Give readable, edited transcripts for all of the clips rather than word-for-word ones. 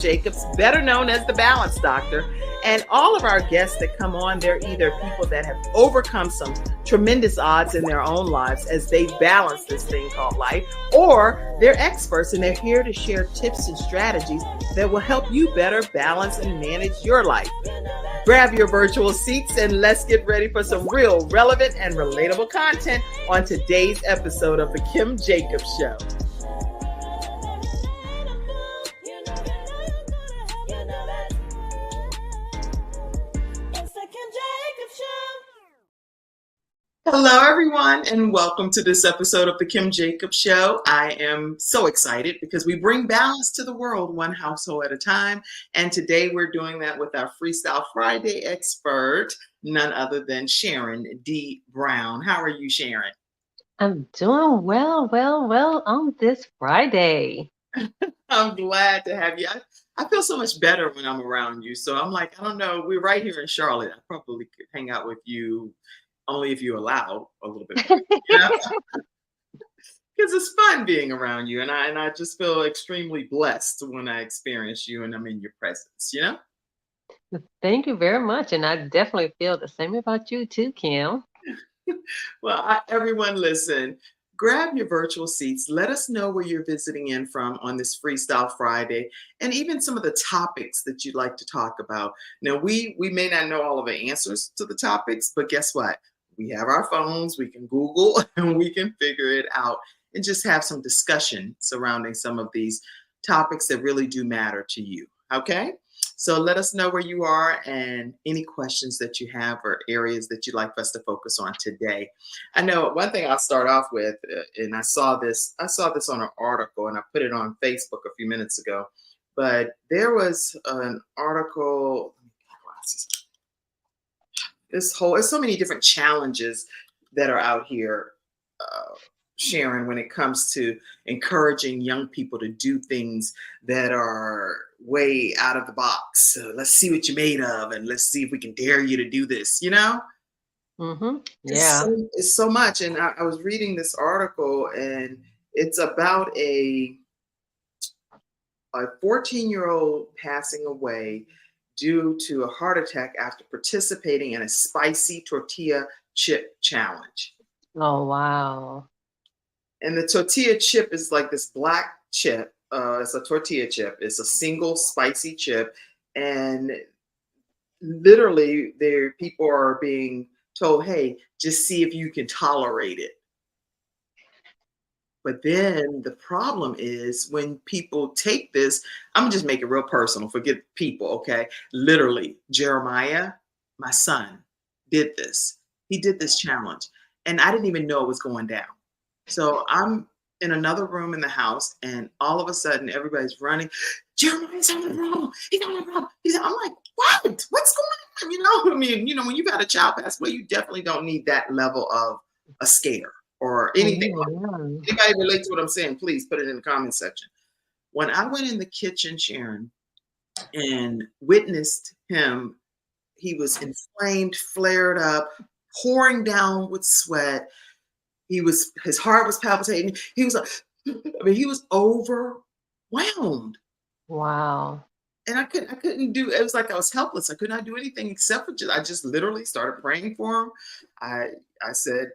Jacobs, better known as the Balance Doctor. And all of our guests that come on, they're either people that have overcome some tremendous odds in their own lives as they balance this thing called life, or they're experts and they're here to share tips and strategies that will help you better balance and manage your life. Grab your virtual seats and let's get ready for some real relevant and relatable content on today's episode of The Kim Jacobs Show. Hello, everyone, and welcome to this episode of The Kim Jacobs Show. I am so excited because we bring balance to the world one household at a time. And today we're doing that with our Freestyle Friday expert, none other than Sharon D. Brown. How are you, Sharon? I'm doing well on this Friday. I'm glad to have you. I feel so much better when I'm around you. So I'm like, I don't know, we're right here in Charlotte. I probably could hang out with you only if you allow a little bit more, because it's fun being around you, and I just feel extremely blessed when I experience you and I'm in your presence. Thank you very much, and I definitely feel the same about you too, Kim. Well, everyone, listen. Grab your virtual seats. Let us know where you're visiting in from on this Freestyle Friday, and even some of the topics that you'd like to talk about. Now, we may not know all of the answers to the topics, but guess what? We have our phones, we can Google, and we can figure it out and just have some discussion surrounding some of these topics that really do matter to you, okay? So let us know where you are and any questions that you have or areas that you'd like us to focus on today. I know one thing I'll start off with, and I saw this on an article, and I put it on Facebook a few minutes ago, but there was an article, there's so many different challenges that are out here, Sharon, when it comes to encouraging young people to do things that are way out of the box. So let's see what you're made of, and let's see if we can dare you to do this, Mm-hmm. Yeah. It's so much. And I was reading this article, and it's about a 14-year-old passing away due to a heart attack after participating in a spicy tortilla chip challenge. Oh, wow. And the tortilla chip is like this black chip. It's a tortilla chip. It's a single spicy chip. And literally, people are being told, hey, just see if you can tolerate it. But then the problem is when people take this, I'm gonna just make it real personal, forget people, okay? Literally, Jeremiah, my son, did this. He did this challenge, and I didn't even know it was going down. So I'm in another room in the house, and all of a sudden everybody's running. Jeremiah's having a problem. He's having a problem. I'm like, what? What's going on? When you've got a child pass away, you definitely don't need that level of a scare or anything. Anybody relate to what I'm saying, please put it in the comment section. When I went in the kitchen, Sharon, and witnessed him, he was inflamed, flared up, pouring down with sweat. His heart was palpitating. He was he was overwhelmed. Wow. And I couldn't do, it was like I was helpless. I could not do anything except for I just literally started praying for him. I said,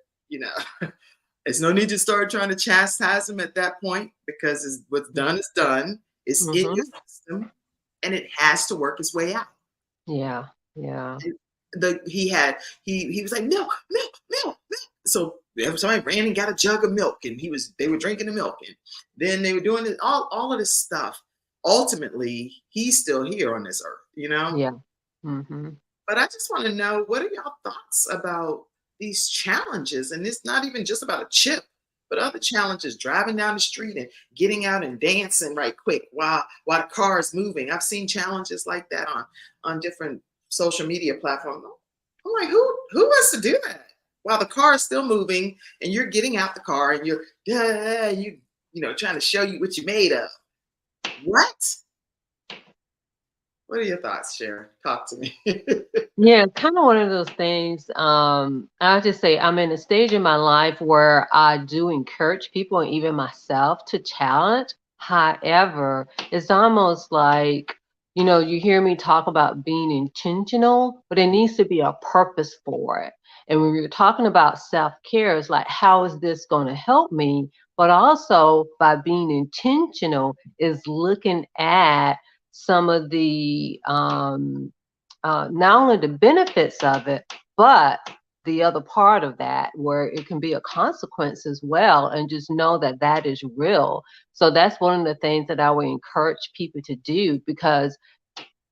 there's no need to start trying to chastise him at that point, because what's done is done. It's in your system, and it has to work its way out. Yeah. He was like, milk. So somebody ran and got a jug of milk, and they were drinking the milk, and then they were doing it, all of this stuff. Ultimately, he's still here on this earth, Yeah. Mm-hmm. But I just want to know, what are y'all thoughts about these challenges? And it's not even just about a chip, but other challenges, driving down the street and getting out and dancing right quick while the car is moving. I've seen challenges like that on different social media platforms. I'm like, who wants to do that while the car is still moving and you're getting out the car and you're trying to show you what you're made of? What are your thoughts, Sharon? Talk to me. Yeah, kind of one of those things. I'll just say I'm in a stage in my life where I do encourage people and even myself to challenge. However, it's almost like, you hear me talk about being intentional, but there needs to be a purpose for it. And when you're talking about self-care, it's like, how is this going to help me? But also by being intentional is looking at some of the not only the benefits of it, but the other part of that where it can be a consequence as well, and just know that that is real. So that's one of the things that I would encourage people to do, because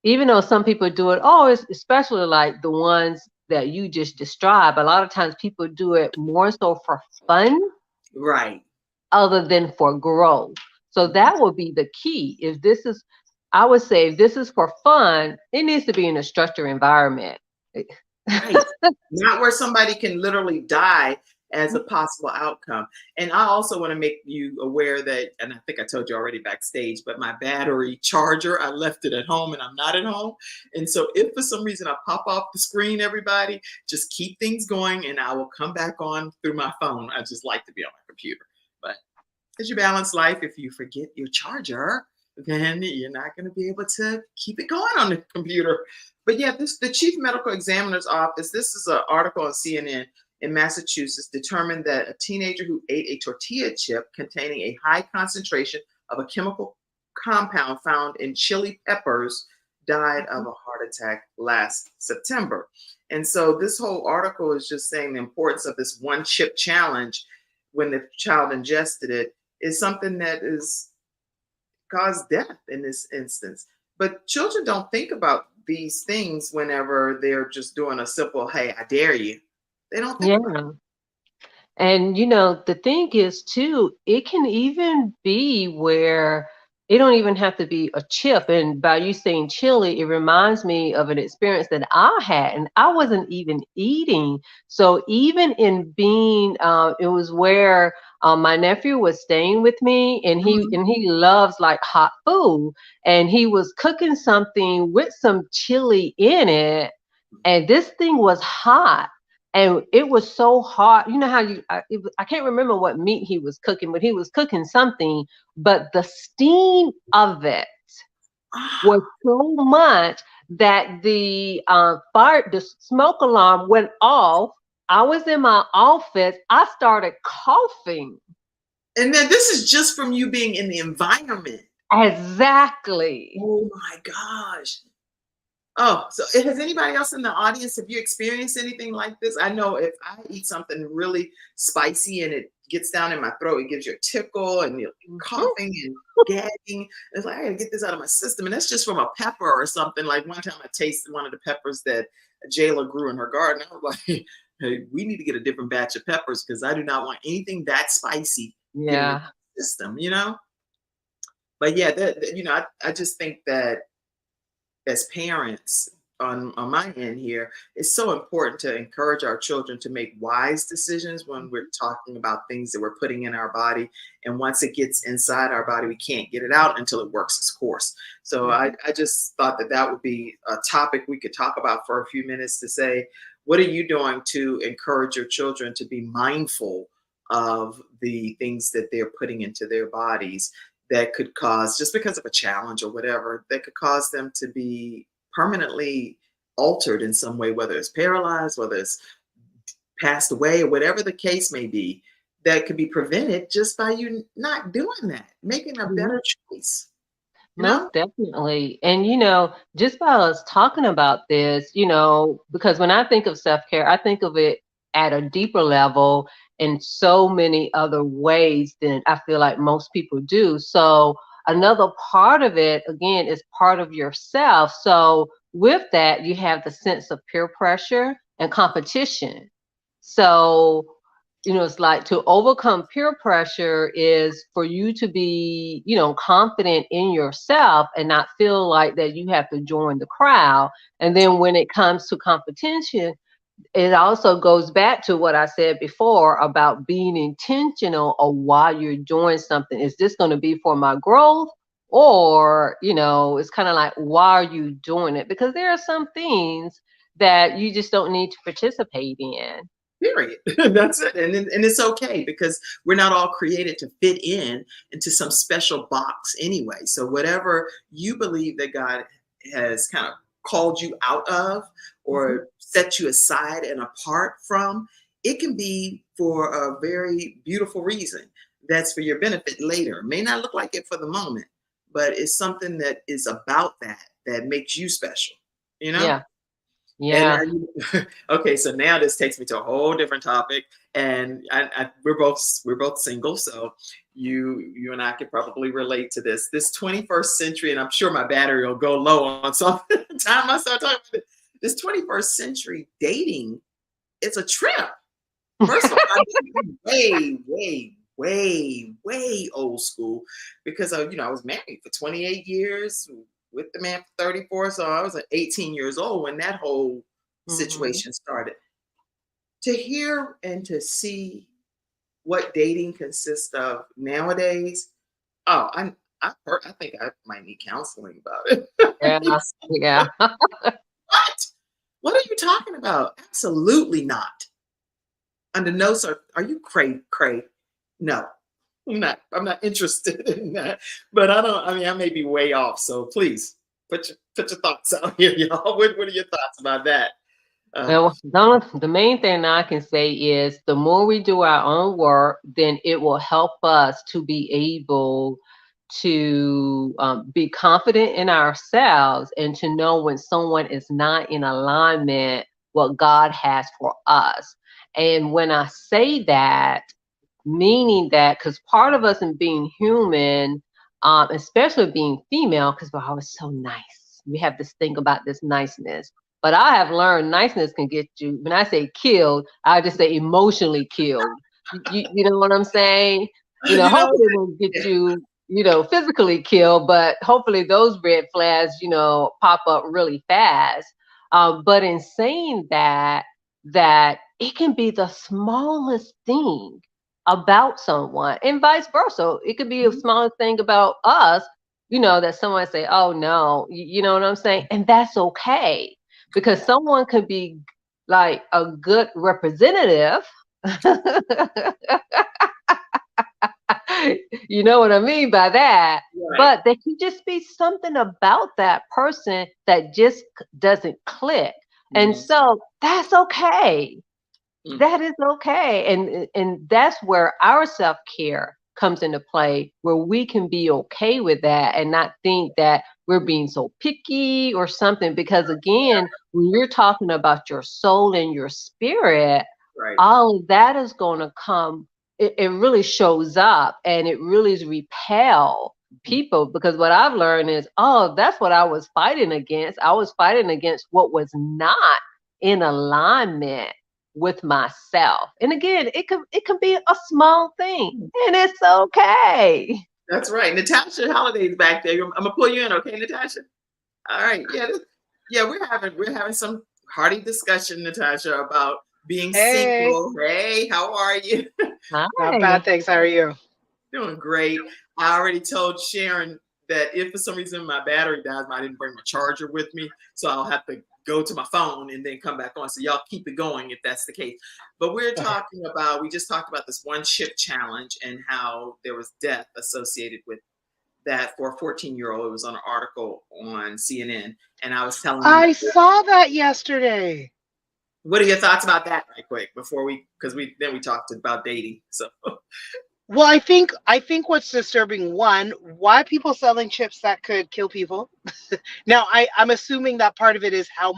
even though some people do it, oh, it's especially like the ones that you just described, a lot of times people do it more so for fun Right. other than for growth. So that would be the key. If this is, I would say, if this is for fun, it needs to be in a structured environment. Right. Not where somebody can literally die as a possible outcome. And I also want to make you aware that, and I think I told you already backstage, but my battery charger, I left it at home and I'm not at home. And so if for some reason I pop off the screen, everybody, just keep things going and I will come back on through my phone. I just like to be on my computer. But as you balance life, if you forget your charger, then you're not going to be able to keep it going on the computer. But yeah, the chief medical examiner's office, this is an article on CNN in Massachusetts, determined that a teenager who ate a tortilla chip containing a high concentration of a chemical compound found in chili peppers died of a heart attack last September. And so this whole article is just saying the importance of this one chip challenge when the child ingested it is something that is caused death in this instance. But children don't think about these things whenever they're just doing a simple, hey, I dare you. They don't think about Yeah. And the thing is too, it can even be where it don't even have to be a chip. And by you saying chili, it reminds me of an experience that I had, and I wasn't even eating. So even in being, it was where my nephew was staying with me, and it. he Mhm. and he loves like hot food, and he was cooking something with some chili in it, and this thing was hot. And it was so hard. You know how I can't remember what meat he was cooking, but he was cooking something. But the steam of it was Ah, so much that the smoke alarm went off. I was in my office. I started coughing. and then this is just from you being in the environment. Exactly. Oh my gosh. Oh, so has anybody else in the audience, have you experienced anything like this? I know if I eat something really spicy and it gets down in my throat, it gives you a tickle and you're Mhm. coughing and gagging. It's like, I gotta get this out of my system. And that's just from a pepper or something. Like one time I tasted one of the peppers that Jayla grew in her garden. I was like, hey, we need to get a different batch of peppers because I do not want anything that spicy getting in Yeah. the system, you know? But yeah, I just think that as parents on my end here, it's so important to encourage our children to make wise decisions when we're talking about things that we're putting in our body. And once it gets inside our body, we can't get it out until it works its course. So Mhm. I just thought that that would be a topic we could talk about for a few minutes to say, what are you doing to encourage your children to be mindful of the things that they're putting into their bodies that could cause, just because of a challenge or whatever, that could cause them to be permanently altered in some way, whether it's paralyzed, whether it's passed away, or whatever the case may be, that could be prevented just by you not doing that, making a Yeah. better choice, you know? Most definitely. And, just by us talking about this, because when I think of self care, I think of it at a deeper level in so many other ways than I feel like most people do. So, another part of it, again, is part of yourself. So, with that, you have the sense of peer pressure and competition. So, it's like to overcome peer pressure is for you to be, confident in yourself and not feel like that you have to join the crowd. And then when it comes to competition, it also goes back to what I said before about being intentional of why you're doing something. Is this going to be for my growth? Or, it's kind of like, why are you doing it? Because there are some things that you just don't need to participate in. Period. That's it. And it's okay because we're not all created to fit in into some special box anyway. So whatever you believe that God has kind of called you out of Mhm. or set you aside and apart from, it can be for a very beautiful reason. That's for your benefit later. It may not look like it for the moment, but it's something that is about that makes you special, you know? Yeah. And Yeah. okay, so now this takes me to a whole different topic, and we're both single, so you and I could probably relate to this. This 21st century, and I'm sure my battery will go low on some time I start talking about it. This 21st century dating, it's a trip. First of all, I'm way, way, way, way old school because I was married for 28 years with the man for 34. So I was 18 years old when that whole Mhm. situation started. To hear and to see what dating consists of nowadays, oh, I think I might need counseling about it. Yeah. Yeah. What? What are you talking about? Absolutely not. Under no sir, are you cray? No, I'm not interested in that. But I mean, I may be way off. So please put your thoughts out here, y'all. What are your thoughts about that? Uh, Well, the main thing I can say is the more we do our own work, then it will help us to be able to be confident in ourselves and to know when someone is not in alignment what God has for us. And when I say that, meaning that because part of us in being human, especially being female, because we're always so nice, we have this thing about this niceness. But I have learned niceness can get you, when I say killed, I just say emotionally killed. You know what I'm saying? you know, Hopefully it won't get yeah, you, physically killed, but hopefully those red flags, pop up really fast. But in saying that it can be the smallest thing about someone and vice versa. It could be a mhm, small thing about us, that someone say, oh no, you know what I'm saying? And that's okay because yeah, someone could be like a good representative. You know what I mean by that. right. But there can just be something about that person that just doesn't click. And Mhm, so that's okay. mm, That is okay. And that's where our self-care comes into play, where we can be okay with that and not think that we're being so picky or something. Because again, when you're talking about your soul and your spirit, right. all of that is going to come, it really shows up and it really is repel Mhm, people because what I've learned is, oh, that's what I was fighting against. I was fighting against what was not in alignment with myself. And again, it can be a small thing mm. and it's okay. That's right. Natasha Halliday's back there. I'm gonna pull you in, okay, Natasha? All right. Yeah, yeah, we're having some hearty discussion, Natasha, about being Hey, single. Hey, how are you? not Hi. bad, thanks. How are you? Doing great. I already told Sharon that if for some reason my battery dies, I didn't bring my charger with me, so I'll have to go to my phone and then come back on. So y'all keep it going if that's the case. But Okay. we just talked about this one chip challenge and how there was death associated with that for a 14-year-old. It was on an article on CNN, and I was telling them, I saw that yesterday. what are your thoughts about that, right quick, before because we talked about dating. So Well, I think what's disturbing, one, why people selling chips that could kill people. Now, I'm assuming that part of it is how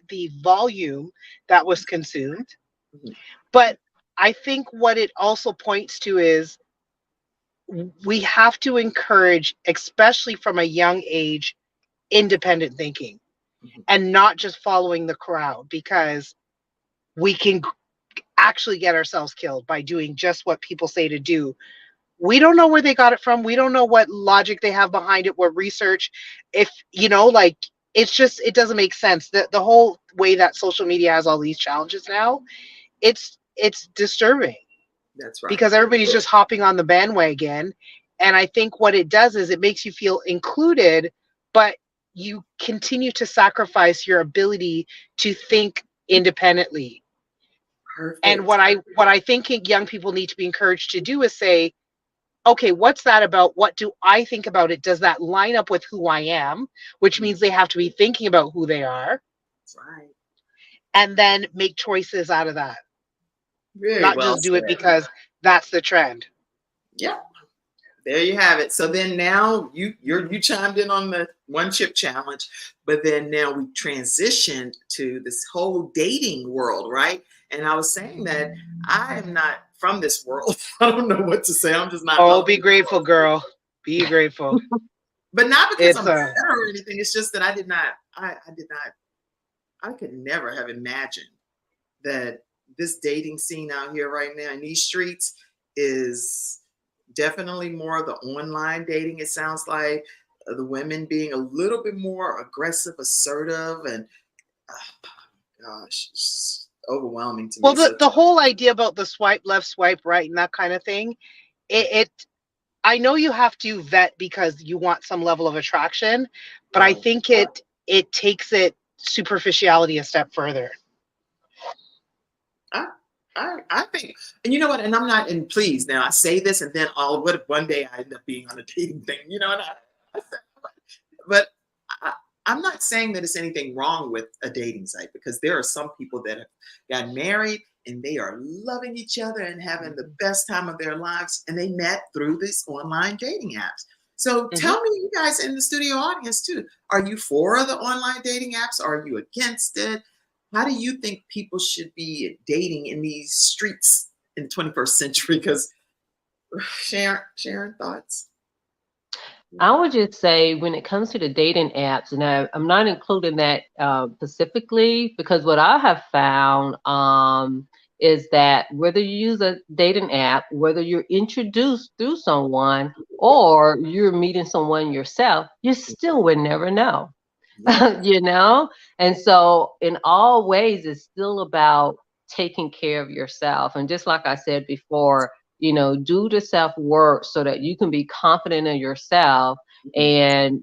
the volume that was consumed. mhm, But I think what it also points to is we have to encourage, especially from a young age, independent thinking mhm, and not just following the crowd because we can actually get ourselves killed by doing just what people say to do. We don't know where they got it from. We don't know what logic they have behind it, what research. If, like, it's just, it doesn't make sense. The whole way that social media has all these challenges now, it's disturbing that's right. because everybody's just hopping on the bandwagon. And I think what it does is it makes you feel included, but you continue to sacrifice your ability to think independently. And Perfect. what I think young people need to be encouraged to do is say, okay, what's that about? What do I think about it? Does that line up with who I am? Which means they have to be thinking about who they are, That's right. and then make choices out of that. Very Not well just do it said. because that's the trend. Yep. There you have it. So then now you chimed in on the one chip challenge, but then now we transitioned to this whole dating world, right? And I was saying that I am not from this world. I don't know what to say. I'm just not Oh, of be this grateful, world. girl. Be grateful. But not because It's I'm better or anything. It's just that I did not, I could never have imagined that this dating scene out here right now in these streets is definitely more of the online dating. It sounds like the women being a little bit more aggressive, assertive, and gosh, it's overwhelming to well, me. So the whole idea about the swipe left, swipe right, and that kind of thing. It I know you have to vet because you want some level of attraction, but I right. think it takes it superficiality a step further. I, I think, and you know what? And I'm not. And please, now I say this, and then all what if one day I end up being on a dating thing? You know, and but I, I'm not saying that it's anything wrong with a dating site because there are some people that have got married and they are loving each other and having the best time of their lives, and they met through these online dating apps. So Mhm. tell me, you guys in the studio audience too, are you for the online dating apps? Are you against it? How do you think people should be dating in these streets in the 21st century? Because Sharon, thoughts? I would just say when it comes to the dating apps, and I'm not including that specifically because what I have found is that whether you use a dating app, whether you're introduced through someone or you're meeting someone yourself, you still would never know. Yeah. You know? And so, in all ways, it's still about taking care of yourself. And just like I said before, do the self work so that you can be confident in yourself Mhm.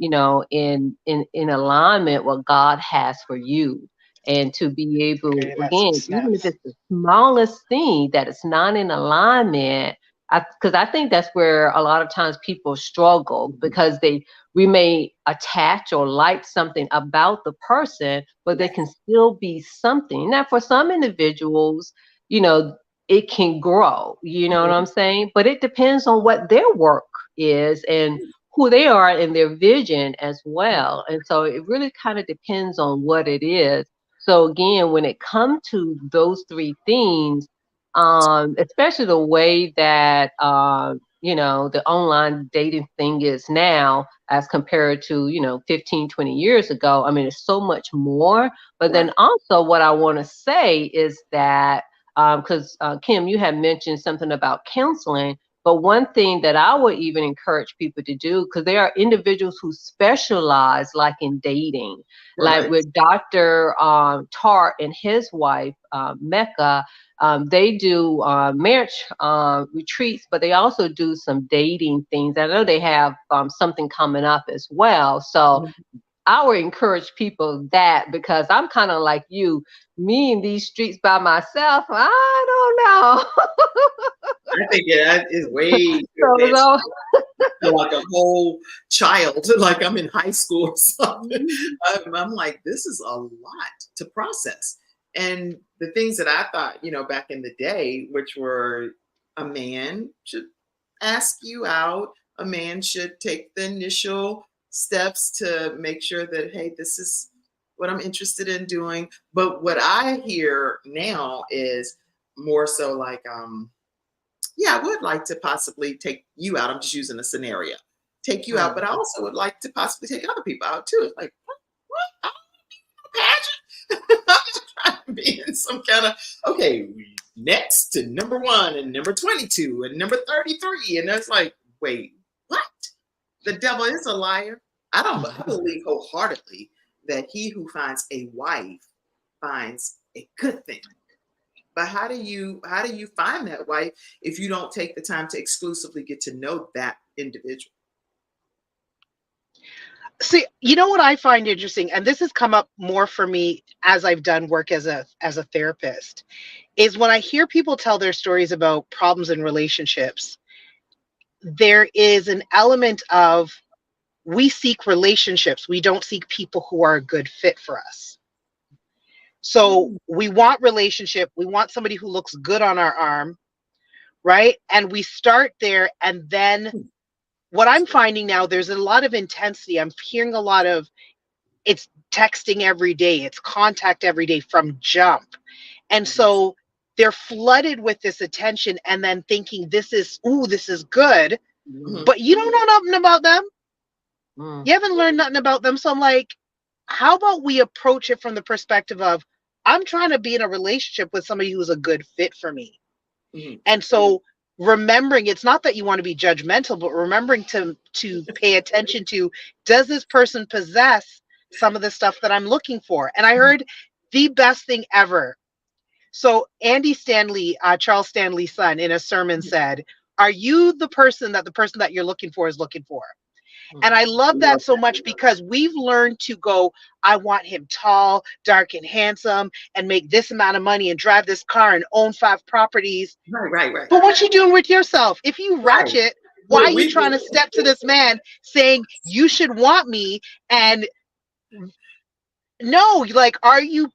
and, in alignment what God has for you. And to be able, Okay, that's some again, even if snaps. it's the smallest thing that is not in alignment, because I think that's where a lot of times people struggle because we may attach or like something about the person, but there can still be something. Now, for some individuals, you know, it can grow, you know what I'm saying? But it depends on what their work is and who they are in their vision as well. And so it really kind of depends on what it is. So again, when it comes to those three things, especially the way that the online dating thing is now as compared to 15, 20 years ago. I mean, it's so much more. But Right. then also what I want to say is that because Kim, you had mentioned something about counseling. But one thing that I would even encourage people to do, because there are individuals who specialize like in dating, like Right. with Dr. Tart and his wife, Mecca. They do marriage retreats, but they also do some dating things. I know they have something coming up as well. So Mhm. I would encourage people that because I'm kind of like you, me in these streets by myself, I don't know. I think that is way too so, advanced. so I feel like a whole child, like I'm in high school or something. I'm like, this is a lot to process. And the things that I thought, back in the day, which were a man should ask you out, a man should take the initial steps to make sure that, hey, this is what I'm interested in doing. But what I hear now is more so like, yeah, I would like to possibly take you out. I'm just using a scenario. Take you out, hmm. but I also would like to possibly take other people out too. It's like, what? I don't pageant. I'm just trying to be in some kind of okay, next to number one and number 22 and number 33. And that's like, wait, what? The devil is a liar. I believe wholeheartedly that he who finds a wife finds a good thing. But how do you find that wife if you don't take the time to exclusively get to know that individual? See, you know what I find interesting, and this has come up more for me as I've done work as a therapist, is when I hear people tell their stories about problems in relationships, there is an element of, we seek relationships, we don't seek people who are a good fit for us. So we want relationship, we want somebody who looks good on our arm, right? And we start there, and then what I'm finding now, there's a lot of intensity. I'm hearing a lot of, it's texting every day, it's contact every day from jump. And so they're flooded with this attention and then thinking this is, ooh, this is good, but you don't know nothing about them. You haven't learned nothing about them. So I'm like, how about we approach it from the perspective of, I'm trying to be in a relationship with somebody who's a good fit for me. And so remembering, it's not that you want to be judgmental, but remembering to pay attention to, does this person possess some of the stuff that I'm looking for? And I heard the best thing ever. So Andy Stanley, Charles Stanley's son, in a sermon said, are you the person that you're looking for is looking for? And I love that so much, because we've learned to go, I want him tall, dark, and handsome, and make this amount of money, and drive this car, and own 5 properties. Right. But what you doing with yourself? If you ratchet, why are you trying to step to this man saying you should want me? And no, like, are you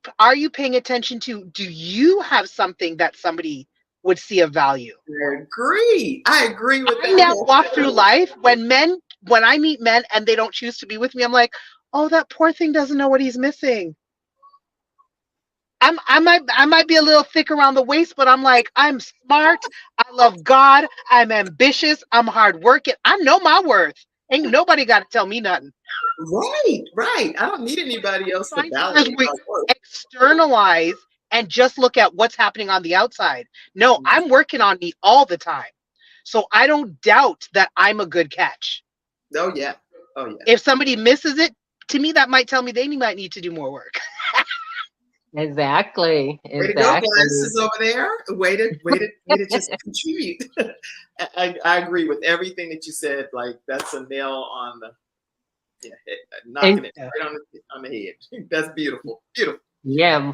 paying attention to, do you have something that somebody would see a value? I agree with that. I now walk through life, when I meet men and they don't choose to be with me, I'm like, oh, that poor thing doesn't know what he's missing. I might be a little thick around the waist, but I'm like, I'm smart, I love God, I'm ambitious, I'm hardworking, I know my worth. Ain't nobody got to tell me nothing. Right. I don't need anybody else to validate my work. Externalize and just look at what's happening on the outside. No, I'm working on me all the time. So I don't doubt that I'm a good catch. Oh yeah. If somebody misses it, to me, that might tell me they might need to do more work. Exactly. Way to go, glasses over there. Way to just contribute. I agree with everything that you said. Like, that's a nail on the, knocking it right on the head. That's beautiful. Yeah,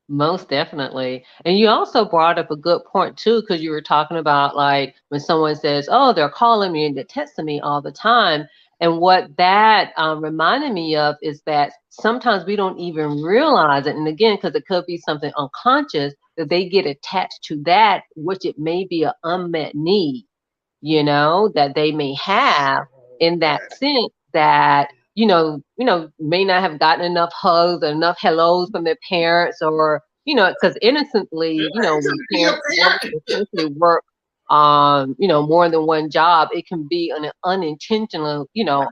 most definitely. And you also brought up a good point too, because you were talking about, like, when someone says, oh, they're calling me and they're texting me all the time. And what that reminded me of is that sometimes we don't even realize it. And again, because it could be something unconscious, that they get attached to that, which it may be an unmet need, that they may have, in that sense that, may not have gotten enough hugs or enough hellos from their parents, or, because innocently, when parents essentially work more than one job, it can be an unintentional,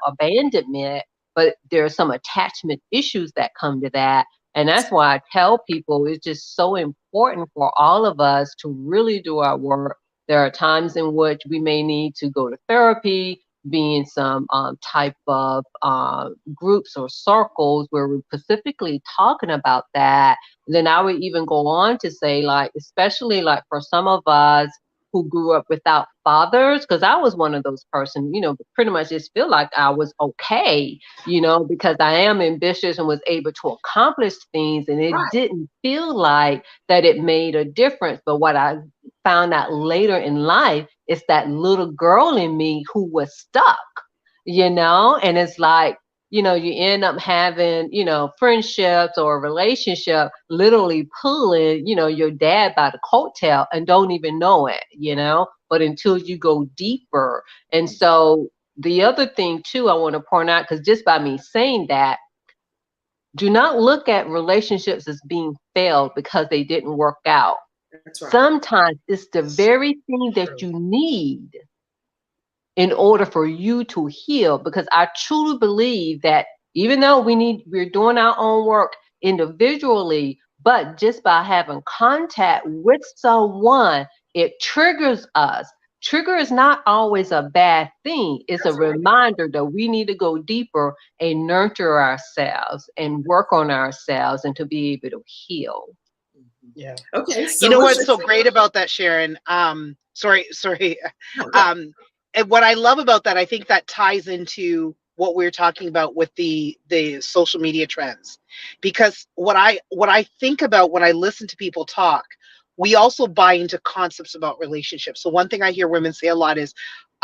abandonment, but there are some attachment issues that come to that. And that's why I tell people it's just so important for all of us to really do our work. There are times in which we may need to go to therapy, be in some type of groups or circles where we're specifically talking about that. And then I would even go on to say, like, especially like for some of us who grew up without fathers, because I was one of those persons, pretty much just feel like I was okay, because I am ambitious and was able to accomplish things, and it didn't feel like that it made a difference. But what I found out later in life is that little girl in me who was stuck, and it's like, you end up having, friendships or a relationship literally pulling, your dad by the coattail and don't even know it, but until you go deeper. And so the other thing too, I want to point out, because just by me saying that, do not look at relationships as being failed because they didn't work out. That's right. Sometimes it's the very thing that you need in order for you to heal, because I truly believe that even though we're doing our own work individually, but just by having contact with someone, it triggers us. Trigger is not always a bad thing. It's a reminder that we need to go deeper and nurture ourselves and work on ourselves and to be able to heal. Yeah. Okay. So you know what's so great about that, Sharon? Sorry. And what I love about that, I think that ties into what we're talking about with the social media trends, because what I think about when I listen to people talk, we also buy into concepts about relationships. So one thing I hear women say a lot is,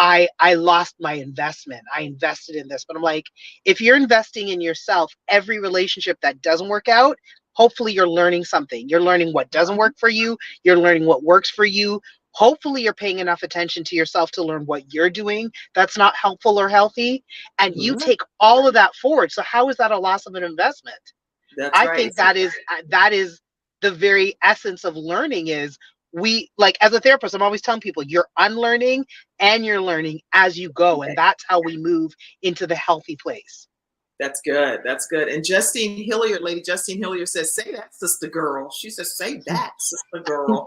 I lost my investment. I invested in this. But I'm like, if you're investing in yourself, every relationship that doesn't work out, hopefully you're learning something. You're learning what doesn't work for you. You're learning what works for you. Hopefully you're paying enough attention to yourself to learn what you're doing that's not helpful or healthy. And you Mhm. take all of that forward. So how is that a loss of an investment? That's I right. think that is the very essence of learning. Is we, like, as a therapist, I'm always telling people you're unlearning and you're learning as you go. And that's how we move into the healthy place. That's good. That's good. And Justine Hilliard, Lady Justine Hilliard says, say that, sister girl. She says, say that, sister girl.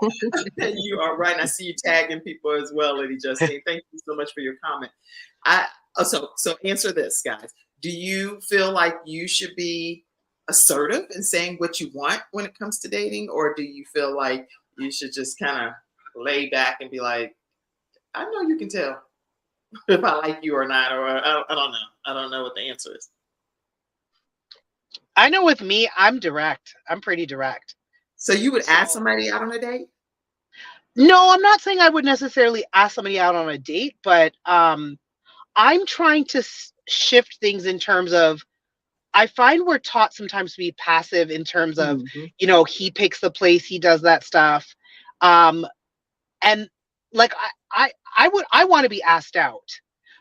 You are right. And I see you tagging people as well, Lady Justine. Thank you so much for your comment. So answer this, guys. Do you feel like you should be assertive in saying what you want when it comes to dating? Or do you feel like you should just kind of lay back and be like, I know you can tell if I like you or not, or I don't know. I don't know what the answer is. I know with me, I'm direct. I'm pretty direct. So you would ask So somebody out on a date? no, I'm not saying I would necessarily ask somebody out on a date, but I'm trying to shift things in terms of, I find we're taught sometimes to be passive in terms of, Mhm. he picks the place, he does that stuff. And like, I want to be asked out.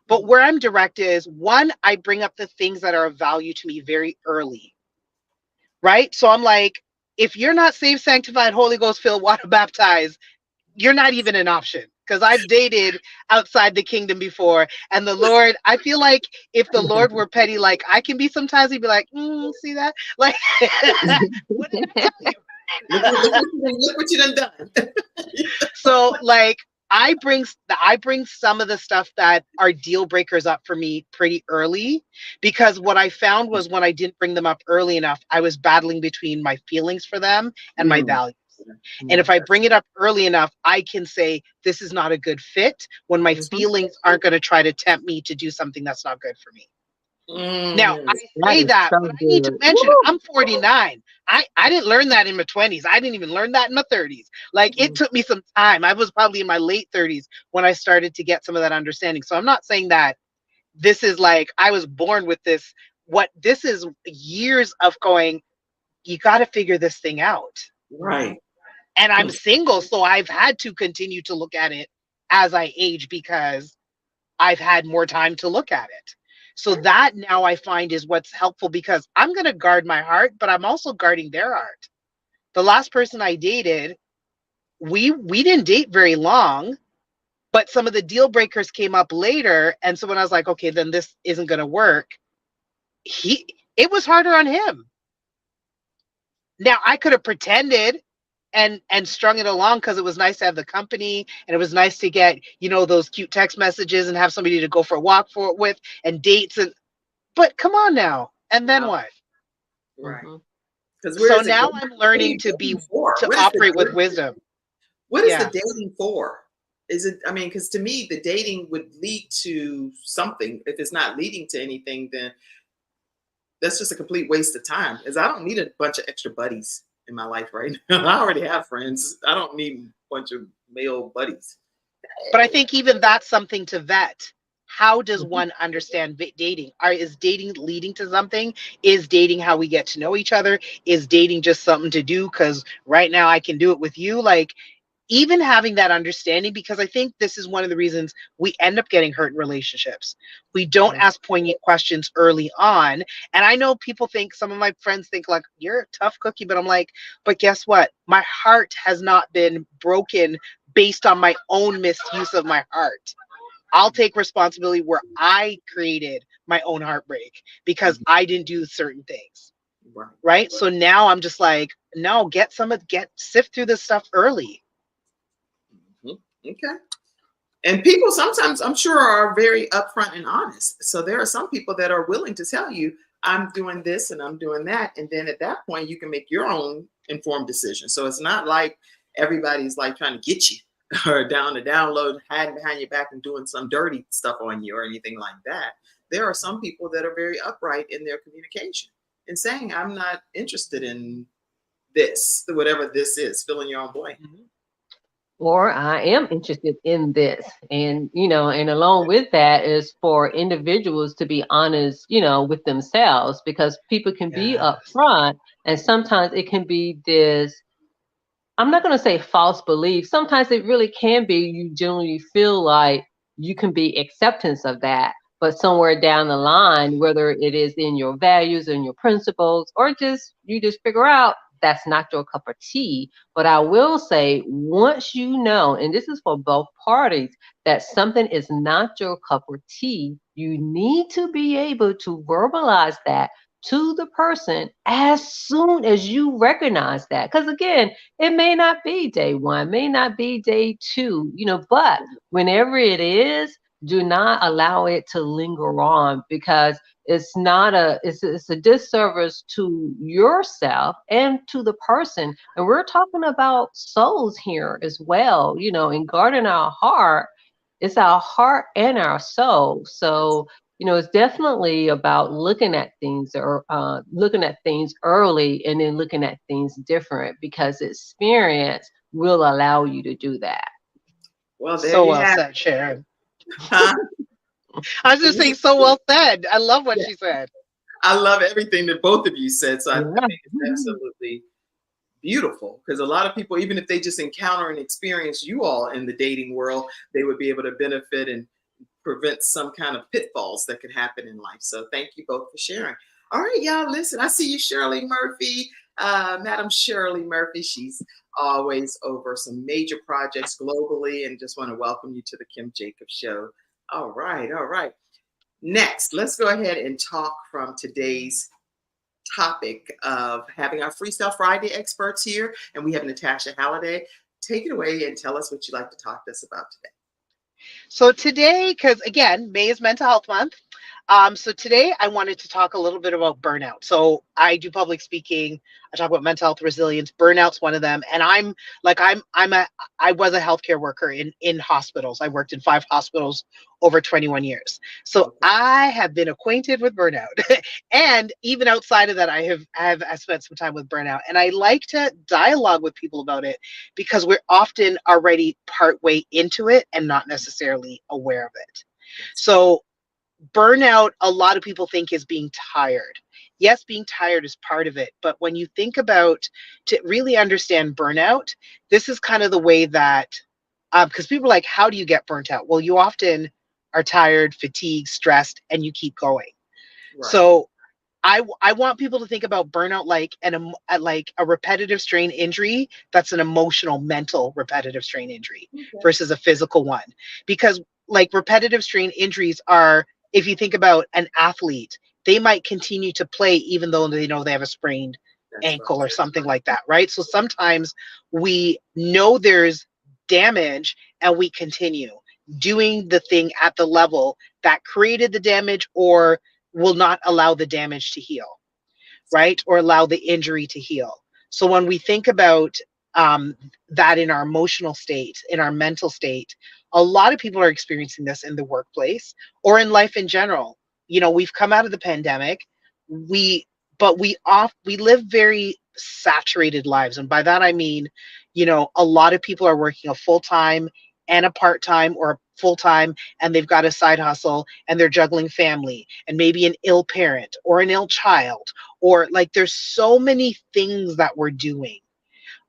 But where I'm direct is, one, I bring up the things that are of value to me very early. Right. So I'm like, if you're not saved, sanctified, Holy Ghost filled, water baptized, you're not even an option. Because I've dated outside the kingdom before, and the Lord, I feel like if the Lord were petty, like I can be sometimes, he'd be like, see that? Like, what did I tell you? Look what you done done. So like, I bring some of the stuff that are deal breakers up for me pretty early, because what I found was when I didn't bring them up early enough, I was battling between my feelings for them and my Mm, values. And if I bring it up early enough, I can say this is not a good fit when my Mhm. feelings aren't going to try to tempt me to do something that's not good for me. Now, I mm. That say is that, so but I need to good. mention Woo! I'm 49. I didn't learn that in my 20s. I didn't even learn that in my 30s. Like, it took me some time. I was probably in my late 30s when I started to get some of that understanding. So I'm not saying that this is like I was born with this. What this is, years of going, you got to figure this thing out. Right. And I'm single, so I've had to continue to look at it as I age because I've had more time to look at it. So that now I find is what's helpful, because I'm going to guard my heart, but I'm also guarding their heart. The last person I dated, we didn't date very long, but some of the deal breakers came up later, and so when I was like, okay, then this isn't going to work, it was harder on him. Now I could have pretended and strung it along because it was nice to have the company, and it was nice to get, those cute text messages and have somebody to go for a walk with, and dates, but come on now. And then Wow. what? Right. Mhm. Because where So is it now going? I'm What are learning you to dating for? to operate with wisdom. What is the Yeah. dating for? Is it, I mean, because to me, the dating would lead to something. If it's not leading to anything, then that's just a complete waste of time. Because I don't need a bunch of extra buddies in my life right now. I already have friends. I don't need a bunch of male buddies. But I think even that's something to vet. How does Mhm. one understand dating? Is dating leading to something? Is dating how we get to know each other? Is dating just something to do because right now I can do it with you? Like, even having that understanding, because I think this is one of the reasons we end up getting hurt in relationships. We don't Mhm. ask poignant questions early on. And I know people think, some of my friends think like, you're a tough cookie, but I'm like, but guess what? My heart has not been broken based on my own misuse of my heart. I'll take responsibility where I created my own heartbreak because Mhm. I didn't do certain things. Right. Right. So now I'm just like, no, sift through this stuff early. Mhm. Okay. And people sometimes, I'm sure, are very upfront and honest. So there are some people that are willing to tell you, I'm doing this and I'm doing that. And then at that point, you can make your own informed decision. So it's not like everybody's like trying to get you or down to download, hiding behind your back and doing some dirty stuff on you or anything like that. there are some people that are very upright in their communication and saying, I'm not interested in this, whatever this is, fill in your own blank. Or I am interested in this. And, and along with that is for individuals to be honest, with themselves, because people can be upfront, and sometimes it can be this, I'm not going to say false belief. Sometimes it really can be, you generally feel like you can be acceptance of that, but somewhere down the line, whether it is in your values and your principles, or you just figure out that's not your cup of tea. But I will say, once you know, and this is for both parties, that something is not your cup of tea, you need to be able to verbalize that to the person as soon as you recognize that. Because again, it may not be day one, may not be day two, but whenever it is, do not allow it to linger on, because it's a disservice to yourself and to the person. And we're talking about souls here as well, and guarding our heart. It's our heart and our soul. So, it's definitely about looking at things, or looking at things early, and then looking at things different, because experience will allow you to do that. Well, there So you well have said, Sharon. Huh? I was just saying, so well said. I love what she said. I love everything that both of you said. So I Yeah. think it's absolutely beautiful, because a lot of people, even if they just encounter and experience you all in the dating world, they would be able to benefit and prevent some kind of pitfalls that could happen in life. So thank you both for sharing. All right, y'all, listen, I see you, Shirley Murphy, Madam Shirley Murphy. She's always over some major projects globally, and just want to welcome you to the Kim Jacobs Show. All right, all right. Next, let's go ahead and talk from today's topic of having our Freestyle Friday experts here. And we have Natasha Halliday. Take it away and tell us what you'd like to talk to us about today. So today, because again, May is Mental Health Month. So today I wanted to talk a little bit about burnout. So I do public speaking. I talk about mental health resilience. Burnout's one of them. And I was a healthcare worker in hospitals. I worked in 5 hospitals over 21 years. So I have been acquainted with burnout. And even outside of that, I spent some time with burnout. And I like to dialogue with people about it, because we're often already part way into it and not necessarily aware of it. So burnout, a lot of people think, is being tired. Yes, being tired is part of it. But when you think about, to really understand burnout, this is kind of the way that, because people are like, how do you get burnt out? Well, you often are tired, fatigued, stressed, and you keep going. Right. So I want people to think about burnout like a repetitive strain injury. That's an emotional, mental repetitive strain injury versus a physical one. Because like repetitive strain injuries are, if you think about an athlete, they might continue to play even though they know they have a sprained ankle or something like that, right? So sometimes we know there's damage and we continue doing the thing at the level that created the damage, or will not allow the damage to heal, right? Or allow the injury to heal. So when we think about that in our emotional state, in our mental state, a lot of people are experiencing this in the workplace or in life in general. We've come out of the pandemic, but we live very saturated lives. And by that, I mean, a lot of people are working a full-time and a part-time, or a full-time, and they've got a side hustle, and they're juggling family and maybe an ill parent or an ill child, or like there's so many things that we're doing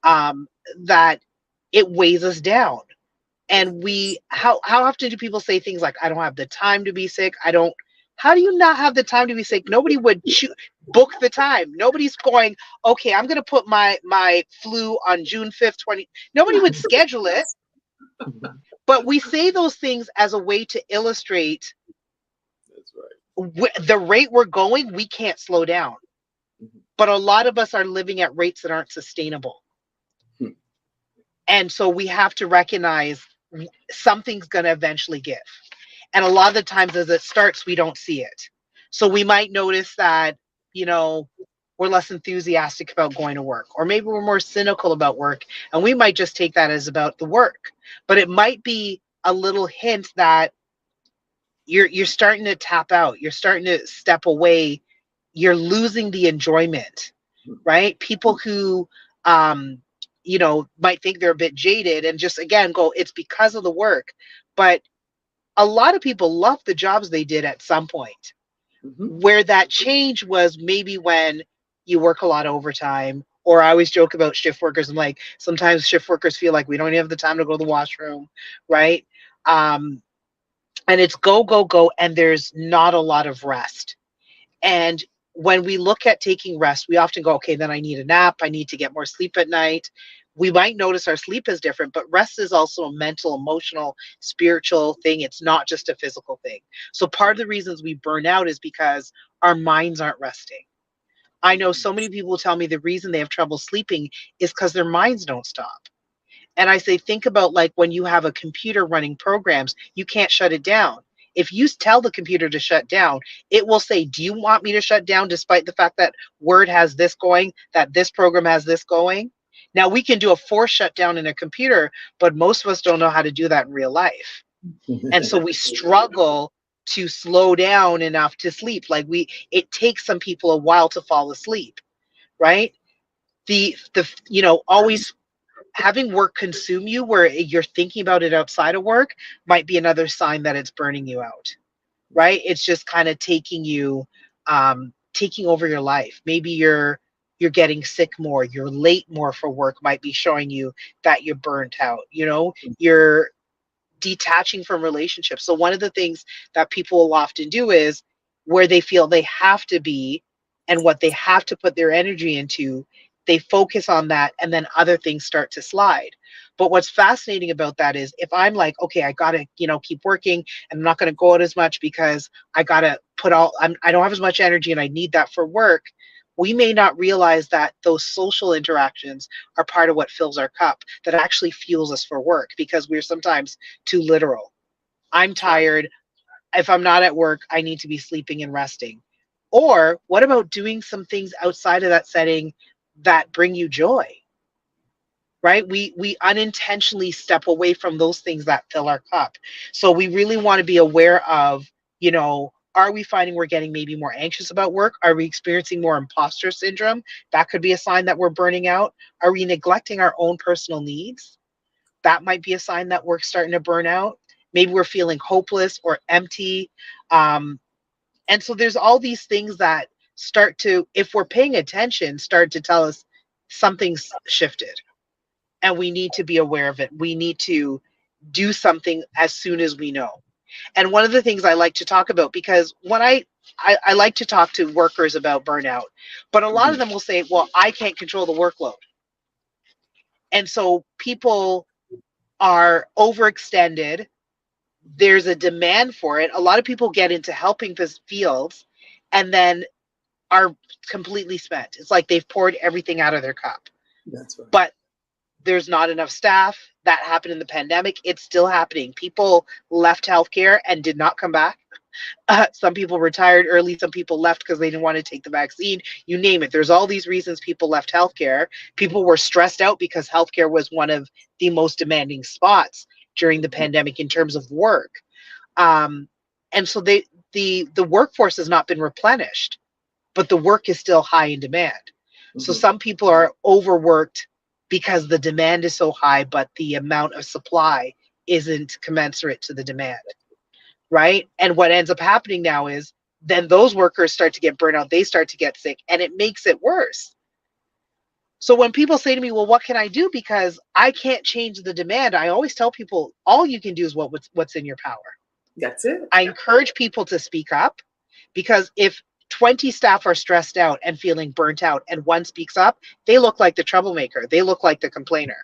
that it weighs us down. And how often do people say things like, I don't have the time to be sick? How do you not have the time to be sick? Nobody would book the time. Nobody's going, okay, I'm going to put my flu on June 5th, nobody would schedule it. But we say those things as a way to illustrate the rate we're going, we can't slow down. But a lot of us are living at rates that aren't sustainable. And so we have to recognize something's going to eventually give. And a lot of the times as it starts, we don't see it. So we might notice that, we're less enthusiastic about going to work, or maybe we're more cynical about work, and we might just take that as about the work. But it might be a little hint that you're starting to tap out. You're starting to step away. You're losing the enjoyment, right? People who, might think they're a bit jaded and just, again, go, it's because of the work. But a lot of people love the jobs they did at some point. Where that change was maybe when you work a lot of overtime, or I always joke about shift workers. I'm like, sometimes shift workers feel like we don't even have the time to go to the washroom, right? And it's go, go, go, and there's not a lot of rest. And when we look at taking rest, we often go, okay, then I need a nap. I need to get more sleep at night. We might notice our sleep is different, but rest is also a mental, emotional, spiritual thing. It's not just a physical thing. So part of the reasons we burn out is because our minds aren't resting. I know so many people tell me the reason they have trouble sleeping is because their minds don't stop. And I say, think about like when you have a computer running programs, you can't shut it down. If you tell the computer to shut down, it will say, do you want me to shut down despite the fact that Word has this going, that this program has this going? Now we can do a forced shutdown in a computer, but most of us don't know how to do that in real life. And so we struggle to slow down enough to sleep. Like it takes some people a while to fall asleep, right? The always having work consume you where you're thinking about it outside of work might be another sign that it's burning you out, right? It's just kind of taking over your life. Maybe you're getting sick more, you're late more for work might be showing you that you're burnt out, you're detaching from relationships. So one of the things that people will often do is where they feel they have to be and what they have to put their energy into, they focus on that and then other things start to slide. But what's fascinating about that is if I'm like, okay, I got to, keep working and I'm not going to go out as much because I got to I don't have as much energy and I need that for work. We may not realize that those social interactions are part of what fills our cup, that actually fuels us for work because we're sometimes too literal. I'm tired. If I'm not at work, I need to be sleeping and resting. Or what about doing some things outside of that setting that bring you joy? Right? We unintentionally step away from those things that fill our cup. So we really want to be aware of, are we finding we're getting maybe more anxious about work? Are we experiencing more imposter syndrome? That could be a sign that we're burning out. Are we neglecting our own personal needs? That might be a sign that we're starting to burn out. Maybe we're feeling hopeless or empty. And so there's all these things that start to, if we're paying attention, start to tell us something's shifted and we need to be aware of it. We need to do something as soon as we know. And one of the things I like to talk about, because when I like to talk to workers about burnout, but a lot of them will say, well, I can't control the workload. And so people are overextended. There's a demand for it. A lot of people get into helping these fields and then are completely spent. It's like they've poured everything out of their cup. That's right. But there's not enough staff. That happened in the pandemic. It's still happening. People left healthcare and did not come back. Some people retired early. Some people left because they didn't want to take the vaccine. You name it. There's all these reasons people left healthcare. People were stressed out because healthcare was one of the most demanding spots during the pandemic in terms of work. And so the workforce has not been replenished, but the work is still high in demand. So some people are overworked because the demand is so high, but the amount of supply isn't commensurate to the demand, right? And what ends up happening now is then those workers start to get burnt out, they start to get sick, and it makes it worse. So when people say to me, well, what can I do? Because I can't change the demand, I always tell people, all you can do is what's in your power. That's it. I encourage people to speak up, because if 20 staff are stressed out and feeling burnt out and one speaks up, they look like the troublemaker. They look like the complainer.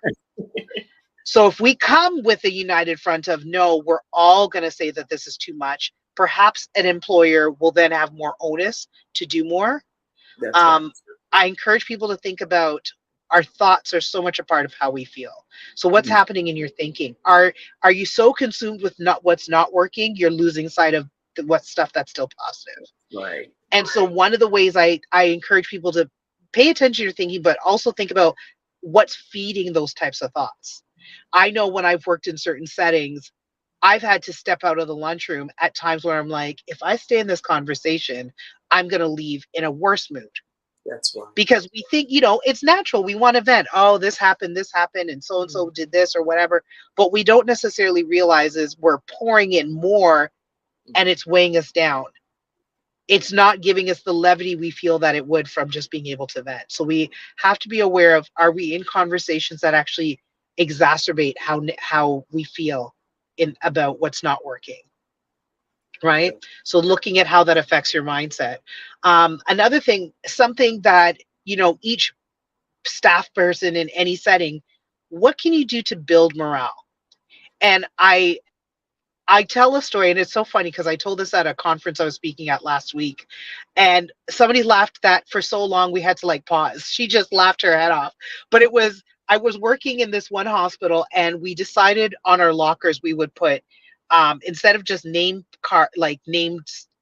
So if we come with a united front of, no, we're all going to say that this is too much, perhaps an employer will then have more onus to do more. That's right. I encourage people to think about, our thoughts are so much a part of how we feel. So what's happening in your thinking? Are you so consumed with what's not working, you're losing sight of what stuff that's still positive? Right. And so one of the ways I encourage people to pay attention to your thinking, but also think about what's feeding those types of thoughts. I know when I've worked in certain settings, I've had to step out of the lunchroom at times where I'm like, if I stay in this conversation, I'm going to leave in a worse mood. That's why. Because we think, it's natural. We want to vent. Oh, this happened, and so did this or whatever. But we don't necessarily realize is we're pouring in more and it's weighing us down. It's not giving us the levity we feel that it would from just being able to vent. So we have to be aware of, are we in conversations that actually exacerbate how we feel about what's not working? Right. So looking at how that affects your mindset. Another thing, something that, each staff person in any setting, what can you do to build morale? And I tell a story, and it's so funny because I told this at a conference I was speaking at last week, and somebody laughed that for so long we had to like pause. She just laughed her head off. But I was working in this one hospital, and we decided on our lockers we would put, instead of just named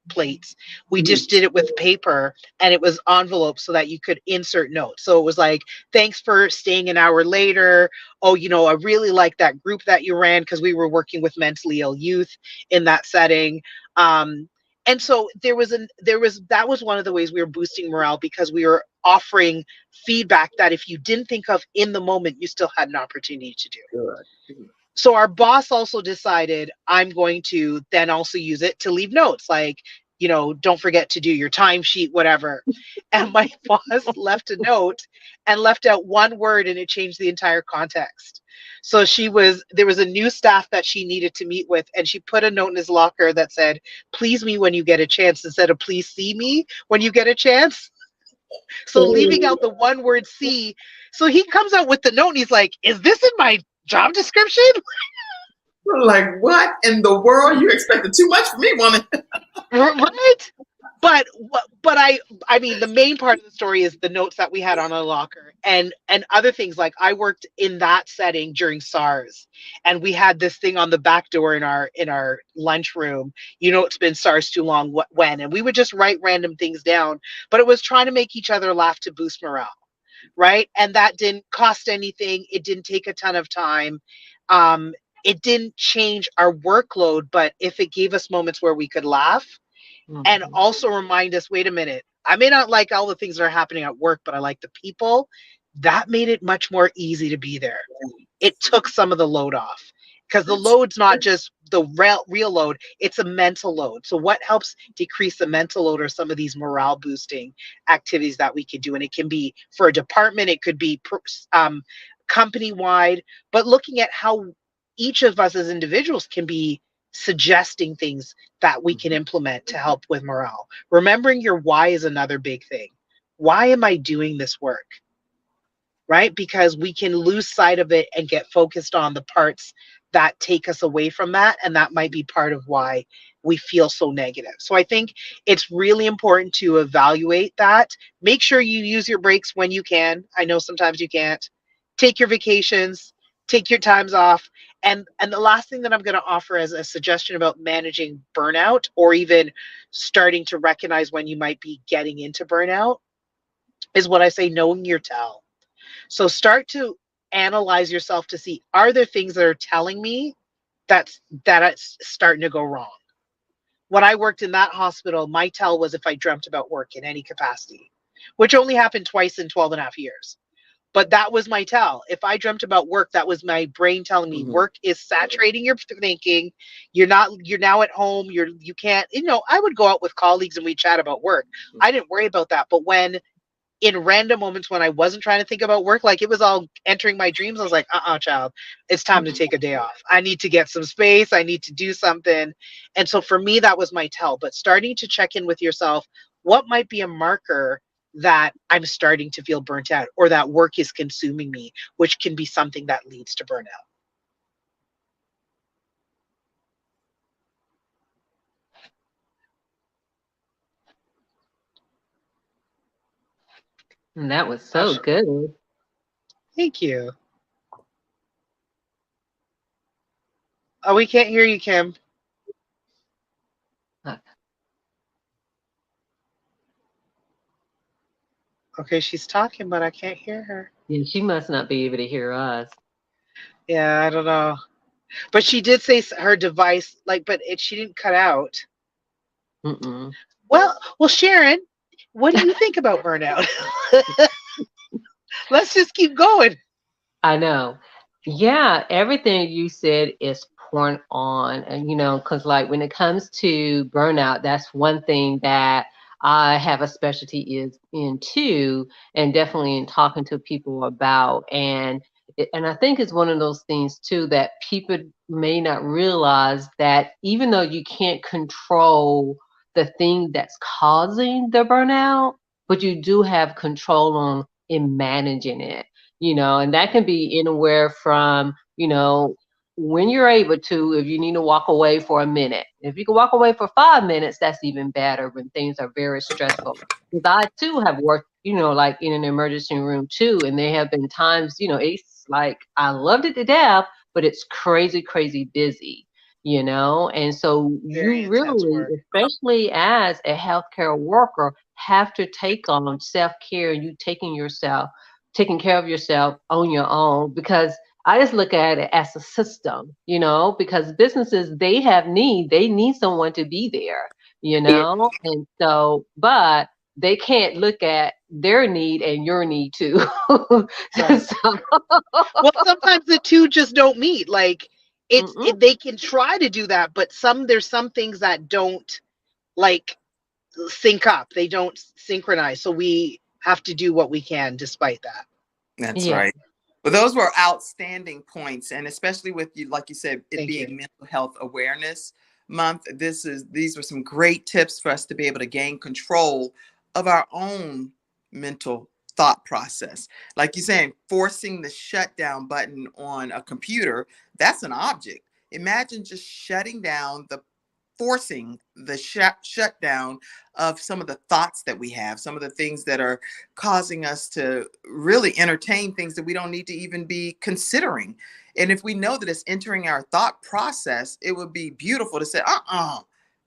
plates, we just did it with paper, and it was envelopes so that you could insert notes. So it was like, thanks for staying an hour later. Oh, I really like that group that you ran, because we were working with mentally ill youth in that setting. And so that was one of the ways we were boosting morale, because we were offering feedback that if you didn't think of in the moment, you still had an opportunity to do. Good. So our boss also decided, I'm going to then also use it to leave notes, like, don't forget to do your timesheet, whatever. And my boss left a note and left out one word, and it changed the entire context. So there was a new staff that she needed to meet with, and she put a note in his locker that said, please me when you get a chance, instead of please see me when you get a chance. So leaving out the one word see. So he comes out with the note and he's like, is this in my job description? Like, what in the world? You expected too much from me, woman. Right? But I mean, the main part of the story is the notes that we had on our locker, and other things. Like, I worked in that setting during SARS, and we had this thing on the back door in our lunchroom. It's been SARS too long. When? And we would just write random things down, but it was trying to make each other laugh to boost morale, right? And that didn't cost anything. It didn't take a ton of time. It didn't change our workload, but if it gave us moments where we could laugh, and also remind us, wait a minute, I may not like all the things that are happening at work, but I like the people, that made it much more easy to be there. It took some of the load off, because the load's not just the real load, it's a mental load. So what helps decrease the mental load are some of these morale boosting activities that we can do. And it can be for a department, it could be company wide, but looking at how each of us as individuals can be suggesting things that we can implement to help with morale. Remembering your why is another big thing. Why am I doing this work? Right? Because we can lose sight of it and get focused on the parts that take us away from that. And that might be part of why we feel so negative. So I think it's really important to evaluate that. Make sure you use your breaks when you can. I know sometimes you can't. Take your vacations, take your times off. And the last thing that I'm going to offer as a suggestion about managing burnout, or even starting to recognize when you might be getting into burnout, is what I say, knowing your tell. So start to analyze yourself to see, are there things that are telling me that it's starting to go wrong? When I worked in that hospital, my tell was if I dreamt about work in any capacity, which only happened twice in 12 and a half years. But that was my tell. If I dreamt about work, that was my brain telling me work is saturating your thinking. You're now at home. You can't, I would go out with colleagues and we chat about work. I didn't worry about that. But when in random moments when I wasn't trying to think about work, like it was all entering my dreams, I was like, child, it's time to take a day off. I need to get some space. I need to do something. And so for me, that was my tell. But starting to check in with yourself, what might be a marker that I'm starting to feel burnt out, or that work is consuming me, which can be something that leads to burnout. And that was so good. Thank you. Oh, we can't hear you, Kim. Okay, she's talking, but I can't hear her. Yeah, she must not be able to hear us. Yeah, I don't know. But she did say her device, like, but she didn't cut out. Mm-mm. Well, Sharon, what do you think about burnout? Let's just keep going. I know. Yeah, everything you said is point on. And, because like when it comes to burnout, that's one thing that I have a specialty is in too, and definitely in talking to people about. And I think it's one of those things too that people may not realize that even though you can't control the thing that's causing the burnout, but you do have control on in managing it, and that can be anywhere from, when you're able to, if you need to walk away for a minute. If you can walk away for 5 minutes, that's even better when things are very stressful. Because I too have worked, like in an emergency room too. And there have been times, it's like I loved it to death, but it's crazy, crazy busy. And so you Very intense really, work. especially as a healthcare worker, have to take on self-care and you taking care of yourself on your own, because I just look at it as a system, because businesses, they need someone to be there, and so, but they can't look at their need and your need too. Right. So, Well, sometimes the two just don't meet. Like mm-mm. they can try to do that, but there's some things that don't like sync up. They don't synchronize. So we have to do what we can despite that. That's Yeah, right. But those were outstanding points, and especially with you, like you said, it Thank you. being Mental Health Awareness Month. These were some great tips for us to be able to gain control of our own mental thought process. Like you're saying, forcing the shutdown button on a computer, that's an object. Imagine just shutting down forcing the shutdown of some of the thoughts that we have, some of the things that are causing us to really entertain things that we don't need to even be considering. And if we know that it's entering our thought process, it would be beautiful to say,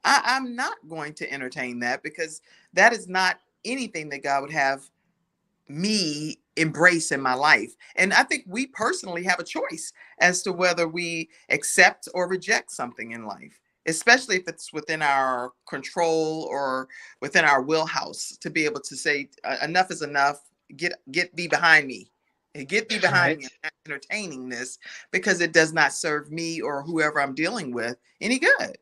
I'm not going to entertain that, because that is not anything that God would have me embrace in my life. And I think we personally have a choice as to whether we accept or reject something in life, especially if it's within our control or within our wheelhouse, to be able to say, enough is enough. Get thee behind me. Get thee behind Right. me. I'm not entertaining this, because it does not serve me or whoever I'm dealing with any good.